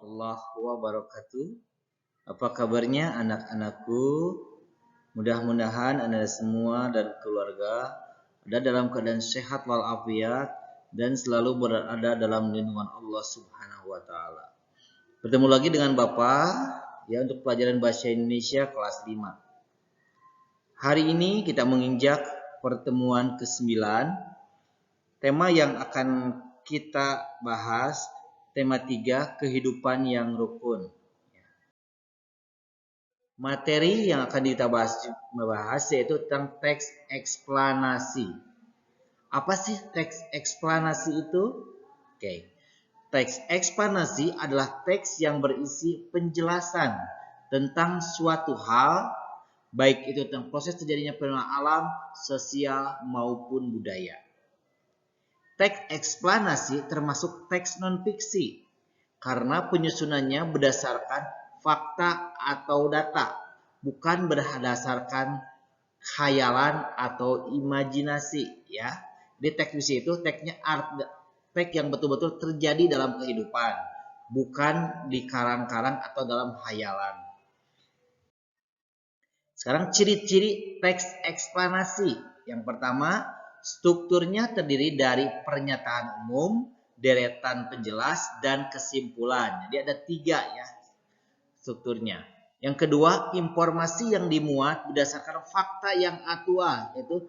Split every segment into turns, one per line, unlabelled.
warahmatullahi wabarakatuh. Apa kabarnya anak-anakku? Mudah-mudahan Anda semua dan keluarga ada dalam keadaan sehat walafiat dan selalu berada dalam lindungan Allah Subhanahu wa taala. Bertemu lagi dengan Bapak ya untuk pelajaran bahasa Indonesia kelas 5. Hari ini kita menginjak pertemuan ke-9. Tema yang akan kita bahas tema 3, kehidupan yang rukun. Materi yang akan kita bahas yaitu tentang teks eksplanasi. Apa sih teks eksplanasi itu? Oke. Teks eksplanasi adalah teks yang berisi penjelasan tentang suatu hal, baik itu tentang proses terjadinya fenomena alam, sosial maupun budaya. Teks eksplanasi termasuk teks non-fiksi karena penyusunannya berdasarkan fakta atau data, bukan berdasarkan khayalan atau imajinasi ya. Di teks fiksi itu teksnya teks yang betul-betul terjadi dalam kehidupan, bukan di karang-karang atau dalam khayalan. Sekarang ciri-ciri teks eksplanasi. Yang pertama, strukturnya terdiri dari pernyataan umum, deretan penjelas, dan kesimpulan. Jadi ada 3 ya strukturnya. Yang kedua, informasi yang dimuat berdasarkan fakta yang aktual, yaitu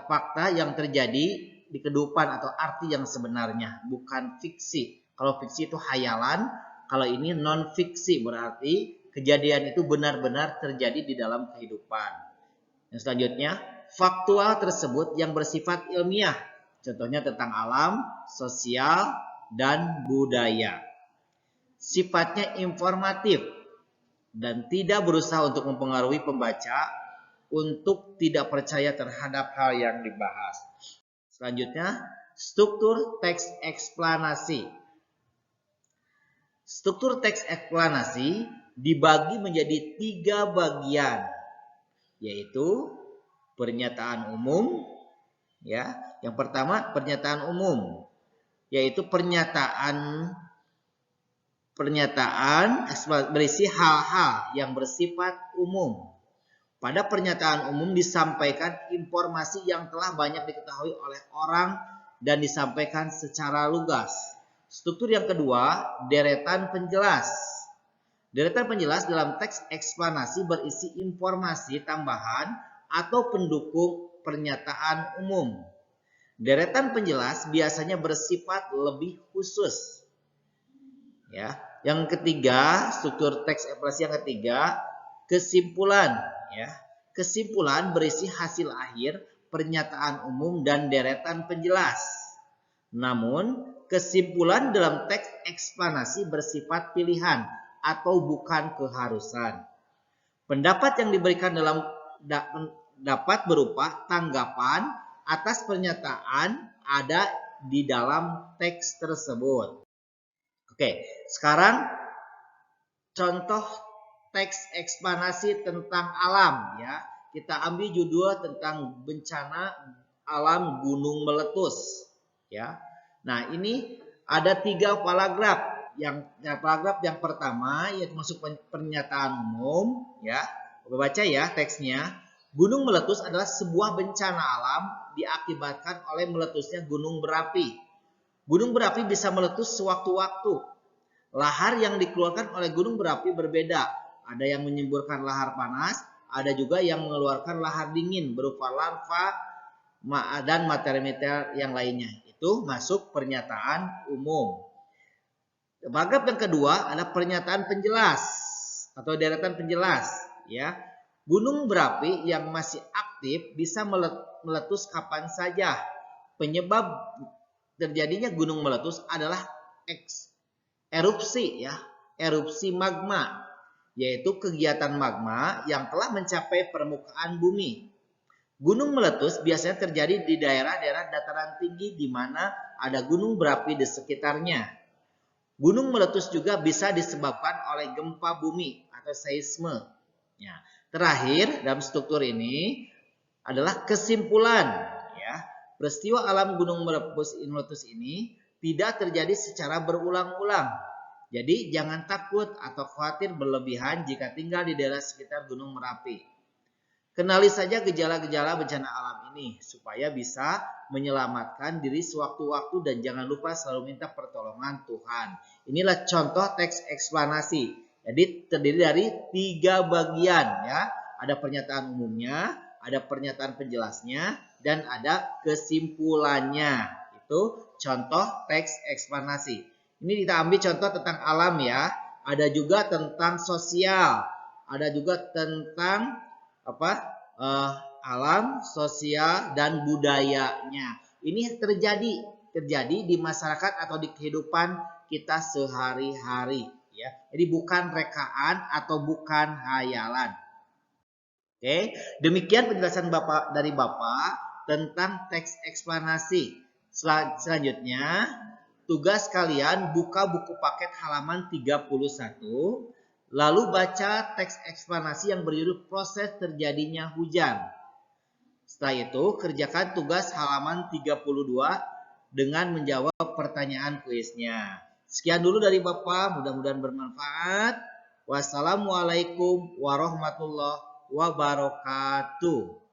fakta yang terjadi di kehidupan atau arti yang sebenarnya, bukan fiksi. Kalau fiksi itu hayalan, kalau ini non fiksi berarti kejadian itu benar-benar terjadi di dalam kehidupan. Yang selanjutnya, faktual tersebut yang bersifat ilmiah, contohnya tentang alam, sosial, dan budaya. Sifatnya informatif dan tidak berusaha untuk mempengaruhi pembaca untuk tidak percaya terhadap hal yang dibahas. Selanjutnya, struktur teks eksplanasi. Struktur teks eksplanasi dibagi menjadi 3 bagian, yaitu pernyataan umum ya. Yang pertama, pernyataan umum, yaitu pernyataan berisi hal-hal yang bersifat umum. Pada pernyataan umum disampaikan informasi yang telah banyak diketahui oleh orang dan disampaikan secara lugas. Struktur yang kedua, deretan penjelas. Deretan penjelas dalam teks eksplanasi berisi informasi tambahan atau pendukung pernyataan umum. Deretan penjelas biasanya bersifat lebih khusus. Ya. Yang ketiga, struktur teks eksplanasi yang ketiga, kesimpulan ya. Kesimpulan berisi hasil akhir, pernyataan umum dan deretan penjelas. Namun, kesimpulan dalam teks eksplanasi bersifat pilihan atau bukan keharusan. Pendapat yang diberikan dapat berupa tanggapan atas pernyataan ada di dalam teks tersebut. Oke, sekarang contoh teks eksplanasi tentang alam ya. Kita ambil judul tentang bencana alam gunung meletus ya. Nah, ini ada 3 paragraf. Paragraf yang pertama yaitu masuk pernyataan umum ya. Baca ya teksnya. Gunung meletus adalah sebuah bencana alam diakibatkan oleh meletusnya gunung berapi. Gunung berapi bisa meletus sewaktu-waktu. Lahar yang dikeluarkan oleh gunung berapi berbeda. Ada yang menyemburkan lahar panas, ada juga yang mengeluarkan lahar dingin berupa larva dan materi-materi yang lainnya. Itu masuk pernyataan umum. Paragraf yang kedua ada pernyataan penjelas atau deretan penjelas ya. Gunung berapi yang masih aktif bisa meletus kapan saja. Penyebab terjadinya gunung meletus adalah erupsi ya, erupsi magma, yaitu kegiatan magma yang telah mencapai permukaan bumi. Gunung meletus biasanya terjadi di daerah-daerah dataran tinggi di mana ada gunung berapi di sekitarnya. Gunung meletus juga bisa disebabkan oleh gempa bumi atau seisme. Ya. Terakhir dalam struktur ini adalah kesimpulan. Ya. Peristiwa alam gunung meletus ini tidak terjadi secara berulang-ulang. Jadi jangan takut atau khawatir berlebihan jika tinggal di daerah sekitar Gunung Merapi. Kenali saja gejala-gejala bencana alam ini supaya bisa menyelamatkan diri sewaktu-waktu dan jangan lupa selalu minta pertolongan Tuhan. Inilah contoh teks eksplanasi. Jadi terdiri dari 3 bagian ya. Ada pernyataan umumnya, ada pernyataan penjelasnya, dan ada kesimpulannya. Itu contoh teks eksplanasi. Ini kita ambil contoh tentang alam ya. Ada juga tentang sosial. Ada juga tentang alam, sosial, dan budayanya. Ini terjadi di masyarakat atau di kehidupan kita sehari-hari. Ya. Jadi bukan rekaan atau bukan hayalan. Oke, demikian penjelasan dari Bapak tentang teks eksplanasi. Selanjutnya, tugas kalian buka buku paket halaman 31, lalu baca teks eksplanasi yang berjudul proses terjadinya hujan. Setelah itu, kerjakan tugas halaman 32 dengan menjawab pertanyaan kuisnya. Sekian dulu dari Bapak, mudah-mudahan bermanfaat. Wassalamualaikum warahmatullahi wabarakatuh.